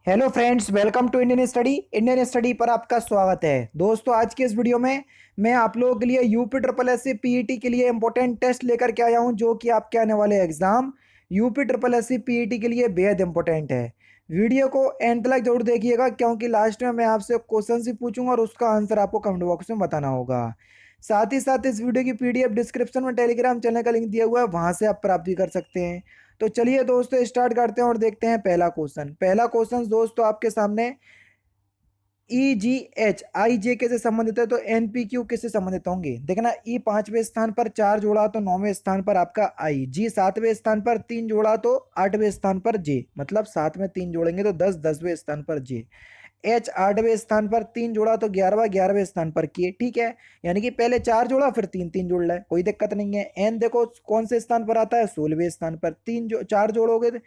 Hello friends, welcome to Indian study पर आपका स्वागत है। दोस्तों, आज के इस वीडियो में मैं आप लोगों के लिए UP triple S C PET के लिए इंपॉर्टेंट टेस्ट लेकर के आया हूं, जो कि आपके आने वाले exam UP triple S C PET के लिए बेहद इंपॉर्टेंट है। वीडियो को एंड तक जरूर देखिएगा, क्योंकि लास्ट में मैं आपसे क्वेश्चन ही पूछूंगा और उसका आंसर आपको कमेंट बॉक्स में बताना होगा। साथ ही साथ इस वीडियो की पीडीएफ डिस्क्रिप्शन में टेलीग्राम चैनल का लिंक दिया हुआ है, वहां से आप प्राप्त भी कर सकते हैं। तो चलिए दोस्तों, स्टार्ट करते हैं और देखते हैं पहला क्वेश्चन दोस्तों आपके सामने। ई जी एच आई जे के से संबंधित है, तो एन पी क्यू किससे संबंधित होंगे? देखना, ई पांचवें स्थान पर चार जोड़ा तो नौवें स्थान पर आपका आई, जी सातवें स्थान पर तीन जोड़ा तो आठवें स्थान पर जे, मतलब सात में तीन जोड़ेंगे तो दसवें स्थान पर जे। एच आठवें स्थान पर तीन जोड़ा तो ग्यारहवें स्थान पर के। ठीक है, यानी कि पहले चार जोड़ा फिर तीन तीन जोड़ रहा है, कोई दिक्कत नहीं है। एन देखो कौन से स्थान पर आता है? 16वें स्थान पर। चार जोड़ोगे तो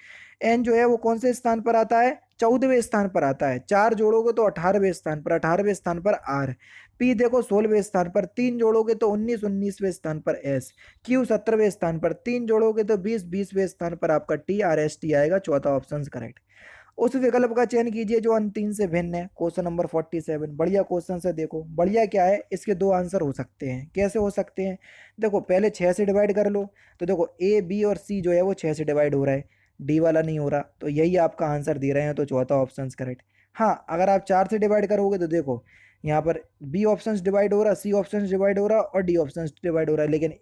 एन जो है वो कौन से स्थान पर आता है? 14वें स्थान पर आता है। चार जोड़ोगे तो 18वें स्थान पर, 18वें स्थान पर आर। पी देखो 16वें स्थान पर, तीन जोड़ोगे तो 19वें स्थान पर एस। क्यू 17वें स्थान पर, तीन जोड़ोगे तो 20वें स्थान पर आपका टी, आर एस टी आएगा। चौथा ऑप्शन करेक्ट। उस विकल्प का चयन कीजिए जो अन्य तीन से भिन्न है। क्वेश्चन नंबर 47 बढ़िया क्वेश्चन है। देखो बढ़िया क्या है, इसके दो आंसर हो सकते हैं। कैसे हो सकते हैं? देखो पहले 6 से डिवाइड कर लो, तो देखो ए बी और सी जो है वो 6 से डिवाइड हो रहा है, डी वाला नहीं हो रहा, तो यही आपका आंसर दे रहे हैं, तो चौथा ऑप्शन करेक्ट। हाँ, अगर आप 4 से डिवाइड करोगे तो देखो यहाँ पर बी ऑप्शन डिवाइड हो रहा, सी ऑप्शन डिवाइड हो रहा और डी ऑप्शन डिवाइड हो रहा है, लेकिन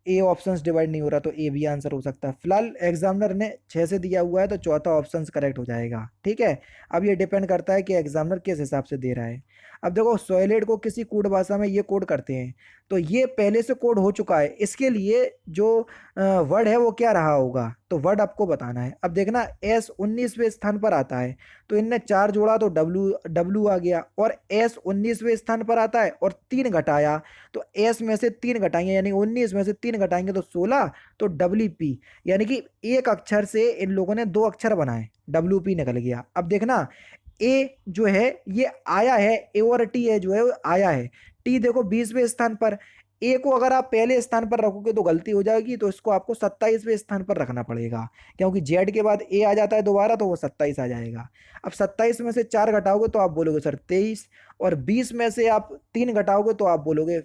ए ऑप्शंस डिवाइड नहीं हो रहा, तो ए भी आंसर हो सकता है। फिलहाल एग्जामिनर ने 6 से दिया हुआ है, तो चौथा ऑप्शन करेक्ट हो जाएगा। ठीक है, अब ये डिपेंड करता है कि एग्जामिनर किस हिसाब से दे रहा है। अब देखो सॉलिड को किसी कोड भाषा में ये कोड करते हैं, तो ये पहले से कोड हो चुका है, इसके लिए जो वर्ड है वो क्या रहा होगा, तो वर्ड आपको बताना है। अब देखना, एस 19वें स्थान पर आता है, तो इनने चार जोड़ा तो डब्लू डब्लू आ गया, और एस 19वें स्थान पर आता है और तीन घटाया, तो एस में से तीन घटाएंगे यानी 19 में से तीन घटाएंगे तो 16, तो डब्ल्यू पी, यानी कि एक अक्षर से इन लोगों ने दो अक्षर बनाए, डब्ल्यू पी निकल गया। अब देखना, ए जो है ये आया है, ए और टी है जो है वो आया है। टी देखो 20वें स्थान पर, ए को अगर आप पहले स्थान पर रखोगे तो गलती हो जाएगी, तो इसको आपको 27वें स्थान पर रखना पड़ेगा, क्योंकि जेड के बाद ए आ जाता है दोबारा, तो वो 27 आ जाएगा। अब 27 में से चार घटाओगे तो आप बोलोगे सर 23, और 20 में से आप तीन घटाओगे तो आप बोलोगे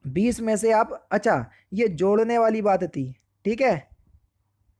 20 में से आप, अच्छा ये जोड़ने वाली बात थी। ठीक है,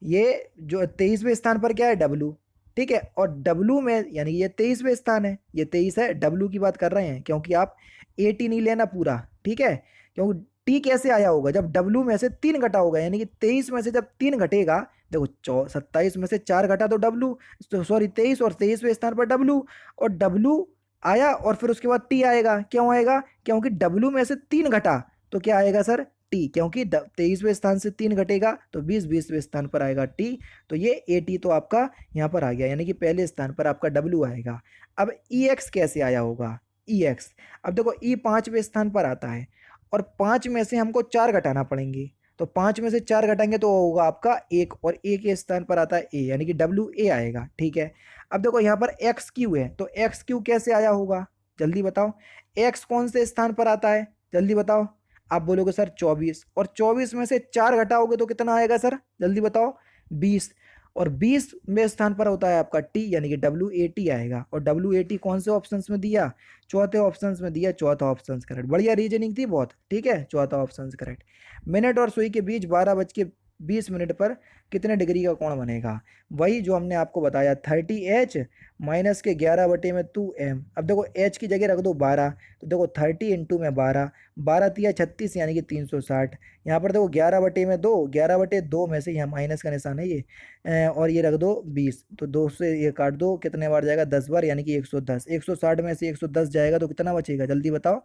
ये जो 23वें स्थान पर क्या है? डब्लू। ठीक है, और डब्लू में यानी ये 23वें स्थान है, ये 23 है, डब्लू की बात कर रहे हैं, क्योंकि आप 80 नहीं लेना पूरा। ठीक है, क्योंकि टी कैसे आया होगा? जब डब्लू में से तीन घटा होगा, यानी कि 23 में से जब तीन घटेगा, देखो 27 में से चार घटा तो डब्लू, तो सॉरी 23, और 23वें स्थान पर डब्लू, और डब्लू आया और फिर उसके बाद टी आएगा। क्यों आएगा? क्योंकि डब्लू में से तीन घटा, तो क्या आएगा सर? टी, क्योंकि 23वें स्थान से तीन घटेगा तो 20वें स्थान पर आएगा टी, तो ये ए टी तो आपका यहाँ पर आ गया, यानी कि पहले स्थान पर आपका डब्ल्यू आएगा। अब ई एक्स कैसे आया होगा? ई एक्स, अब देखो ई पांचवें स्थान पर आता है, और पांच में से हमको चार घटाना पड़ेंगे, तो पांच में से चार घटाएंगे तो होगा आपका एक, और ए के स्थान पर आता है ए, यानी कि डब्ल्यू ए आएगा। ठीक है, अब देखो यहाँ पर एक्स क्यू है, तो एक्स क्यू कैसे आया होगा? जल्दी बताओ, एक्स कौन से स्थान पर आता है? जल्दी बताओ। आप बोलोगे सर 24, और 24 में से चार घटाओगे तो कितना आएगा सर? जल्दी बताओ। 20, और 20 में स्थान पर होता है आपका टी, यानी कि डब्ल्यू ए टी आएगा, और डब्ल्यू ए टी कौन से ऑप्शन में दिया? चौथे ऑप्शन में दिया, चौथा ऑप्शन करेक्ट। बढ़िया रीजनिंग थी बहुत। ठीक है, चौथा ऑप्शन करेक्ट। मिनट और सुई के बीच 12:20 पर कितने डिग्री का कोण बनेगा? वही जो हमने आपको बताया, 30h माइनस के 11/2m। अब देखो h की जगह रख दो 12, तो देखो 30 इंटू में 12, 12×3 = 36, यानी कि 360। यहाँ पर देखो 11/2, 11/2 में से यहाँ माइनस का निशान है ये, और ये रख दो 20, तो दो से ये काट दो, कितने बार जाएगा? 10 बार, यानी कि 110। 160 में से 110 जाएगा तो कितना बचेगा? जल्दी बताओ।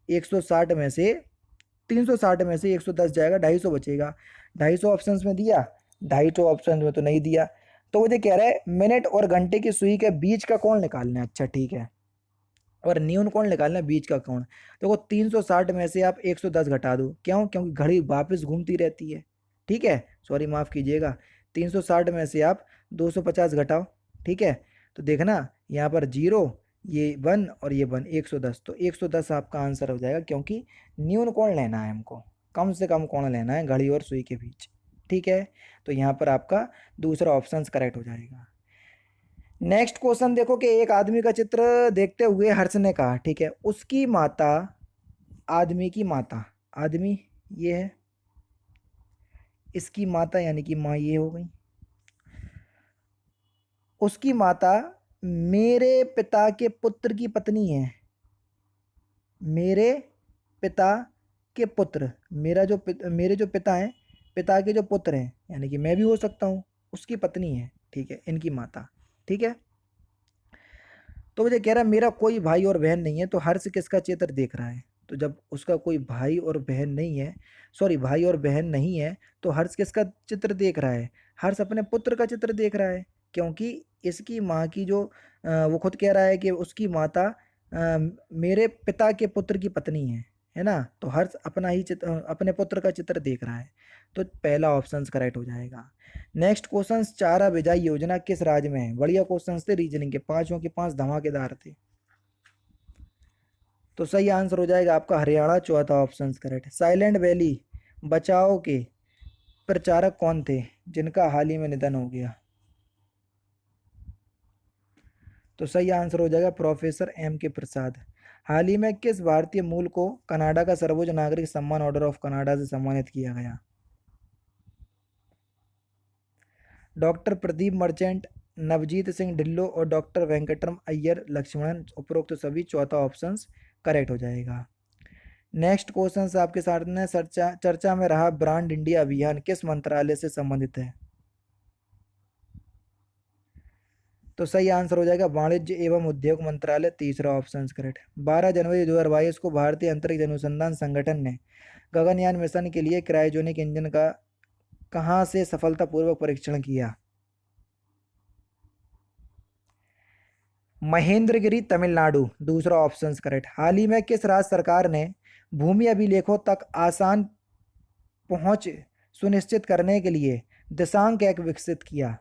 160 में से 360 में से 110 जाएगा, 250 बचेगा। 250 ऑप्शंस में दिया, 250 ऑप्शन में तो नहीं दिया। तो मुझे कह रहा है मिनट और घंटे की सुई के बीच का कोण निकालना है। अच्छा ठीक है, और न्यून कोण निकालना है, बीच का कोण। देखो 360 में से आप 110 घटा दो, क्यों? क्योंकि घड़ी वापस घूमती रहती है। ठीक है, सॉरी माफ़ कीजिएगा। 360 में से आप 250 घटाओ। ठीक है, तो देखना यहाँ पर जीरो, ये वन और ये वन, 110, तो 110 आपका आंसर हो जाएगा, क्योंकि न्यून कोण लेना है हमको, कम से कम कोण लेना है घड़ी और सुई के बीच। ठीक है, तो यहाँ पर आपका दूसरा ऑप्शन करेक्ट हो जाएगा। नेक्स्ट क्वेश्चन देखो कि एक आदमी का चित्र देखते हुए हर्ष ने कहा, ठीक है, उसकी माता, आदमी की माता, आदमी ये है, इसकी माता यानी कि माँ ये हो गई, उसकी माता मेरे पिता के पुत्र की पत्नी है, मेरे पिता के पुत्र, मेरे जो पिता हैं, पिता के जो पुत्र हैं, यानी कि मैं भी हो सकता हूँ, उसकी पत्नी है, ठीक है, इनकी माता, ठीक है। तो मुझे कह रहा है मेरा कोई भाई और बहन नहीं है, तो हर्ष किसका चित्र देख रहा है? तो जब उसका कोई भाई और बहन नहीं है, सॉरी भाई और बहन नहीं है, तो हर्ष किसका चित्र देख रहा है? हर्ष अपने पुत्र का चित्र देख रहा है, क्योंकि इसकी माँ की जो वो खुद कह रहा है कि उसकी माता मेरे पिता के पुत्र की पत्नी है ना, तो हर्ष अपना ही चित्र, अपने पुत्र का चित्र देख रहा है, तो पहला ऑप्शन करेक्ट हो जाएगा। नेक्स्ट क्वेश्चन, चारा बिजाई योजना किस राज्य में है? बढ़िया क्वेश्चन थे, रीजनिंग के, पांचों के पांच धमाकेदार थे। तो सही आंसर हो जाएगा आपका हरियाणा, चौथा ऑप्शन करेक्ट। साइलेंट वैली बचाओ के प्रचारक कौन थे जिनका हाल ही में निधन हो गया? तो सही आंसर हो जाएगा प्रोफेसर एम के प्रसाद। हाल ही में किस भारतीय मूल को कनाडा का सर्वोच्च नागरिक सम्मान ऑर्डर ऑफ कनाडा से सम्मानित किया गया? डॉक्टर प्रदीप मर्चेंट, नवजीत सिंह ढिल्लो और डॉक्टर वेंकटरम अय्यर लक्ष्मणन, उपरोक्त तो सभी, चौथा ऑप्शन करेक्ट हो जाएगा। नेक्स्ट क्वेश्चन आपके सामने, चर्चा चर्चा में रहा ब्रांड इंडिया अभियान किस मंत्रालय से संबंधित है? तो सही आंसर हो जाएगा वाणिज्य एवं उद्योग मंत्रालय, तीसरा ऑप्शन करेक्ट। 12 जनवरी 2022 को भारतीय अंतरिक्ष अनुसंधान संगठन ने गगनयान मिशन के लिए क्रायोजेनिक इंजन का कहां से सफलतापूर्वक परीक्षण किया? महेंद्रगिरी, तमिलनाडु, दूसरा ऑप्शन करेक्ट। हाल ही में किस राज्य सरकार ने भूमि अभिलेखों तक आसान पहुंच सुनिश्चित करने के लिए दिशांक एक विकसित किया?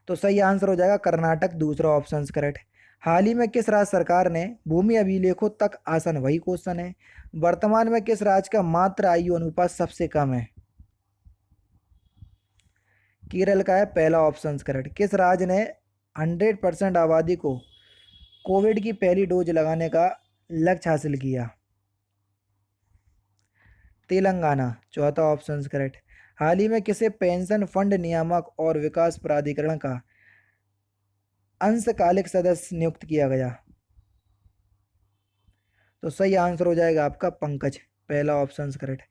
तो सही आंसर हो जाएगा कर्नाटक, दूसरा ऑप्शन करेक्ट। हाल ही में किस राज्य सरकार ने भूमि अभिलेखों तक आसान, वही क्वेश्चन है। वर्तमान में किस राज्य का मात्र आयु अनुपात सबसे कम है? केरल का है, पहला ऑप्शन करेक्ट। किस राज्य ने 100% आबादी को कोविड की पहली डोज लगाने का लक्ष्य हासिल किया? तेलंगाना, चौथा ऑप्शन करेक्ट। हाल ही में किसे पेंशन फंड नियामक और विकास प्राधिकरण का अंशकालिक सदस्य नियुक्त किया गया? तो सही आंसर हो जाएगा आपका पंकज, पहला ऑप्शन करेक्ट।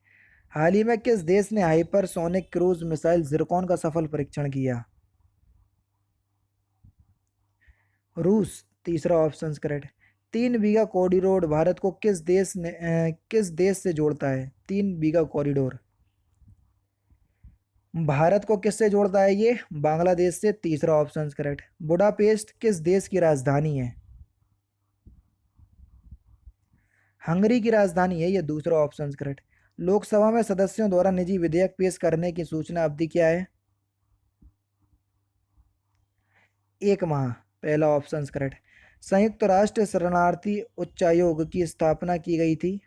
हाल ही में किस देश ने हाइपरसोनिक क्रूज मिसाइल जिरकॉन का सफल परीक्षण किया? रूस, तीसरा ऑप्शन करेक्ट। 3 बीघा कॉरिडोर भारत को किस देश से जोड़ता है? 3 बीघा कॉरिडोर भारत को किससे जोड़ता है? ये बांग्लादेश से, तीसरा ऑप्शन करेक्ट। बुडापेस्ट किस देश की राजधानी है? हंगरी की राजधानी है ये, दूसरा ऑप्शन करेक्ट। लोकसभा में सदस्यों द्वारा निजी विधेयक पेश करने की सूचना अवधि क्या है? 1 माह, पहला ऑप्शन करेक्ट। संयुक्त राष्ट्र शरणार्थी उच्चायोग की स्थापना की गई थी?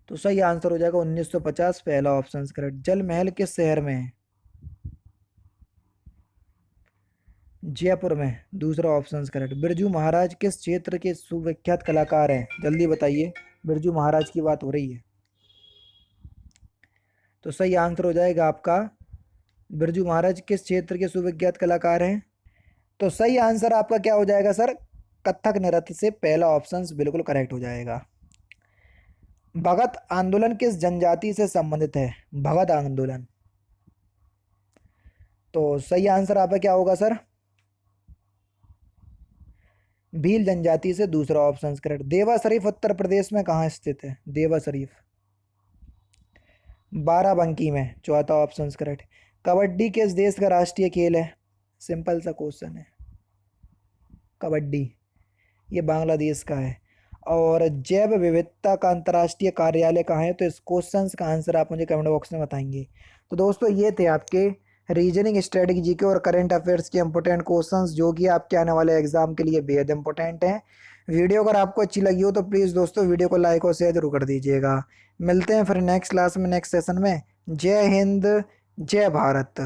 तो सही आंसर हो जाएगा 1950, पहला ऑप्शन करेक्ट। जल महल किस शहर में है? जयपुर में, दूसरा ऑप्शन करेक्ट। बिरजू महाराज किस क्षेत्र के सुविख्यात कलाकार हैं? जल्दी बताइए, बिरजू महाराज की बात हो रही है। तो सही आंसर हो जाएगा आपका, बिरजू महाराज किस क्षेत्र के सुविख्यात कलाकार हैं? तो सही आंसर आपका क्या हो जाएगा सर? कथक नृत्य से, पहला ऑप्शन बिल्कुल करेक्ट हो जाएगा। भगत आंदोलन किस जनजाति से संबंधित है? भगत आंदोलन, तो सही आंसर आपका क्या होगा सर? भील जनजाति से, दूसरा ऑप्शन करेक्ट। देवा शरीफ उत्तर प्रदेश में कहाँ स्थित है? देवा शरीफ बाराबंकी में, चौथा ऑप्शन करेक्ट। कबड्डी किस देश का राष्ट्रीय खेल है? सिंपल सा क्वेश्चन है, कबड्डी ये बांग्लादेश का है। और जैव विविधता का अंतर्राष्ट्रीय कार्यालय कहाँ है? तो इस क्वेश्चन का आंसर आप मुझे कमेंट बॉक्स में बताएंगे। तो दोस्तों ये थे आपके रीजनिंग, स्ट्रेटजी, जीके और करंट अफेयर्स के इंपॉर्टेंट क्वेश्चंस जो कि आपके आने वाले एग्जाम के लिए बेहद इंपॉर्टेंट हैं। वीडियो अगर आपको अच्छी लगी हो तो प्लीज़ दोस्तों वीडियो को लाइक और शेयर जरूर कर दीजिएगा। मिलते हैं फिर नेक्स्ट क्लास में, नेक्स्ट सेशन में। जय हिंद, जय भारत।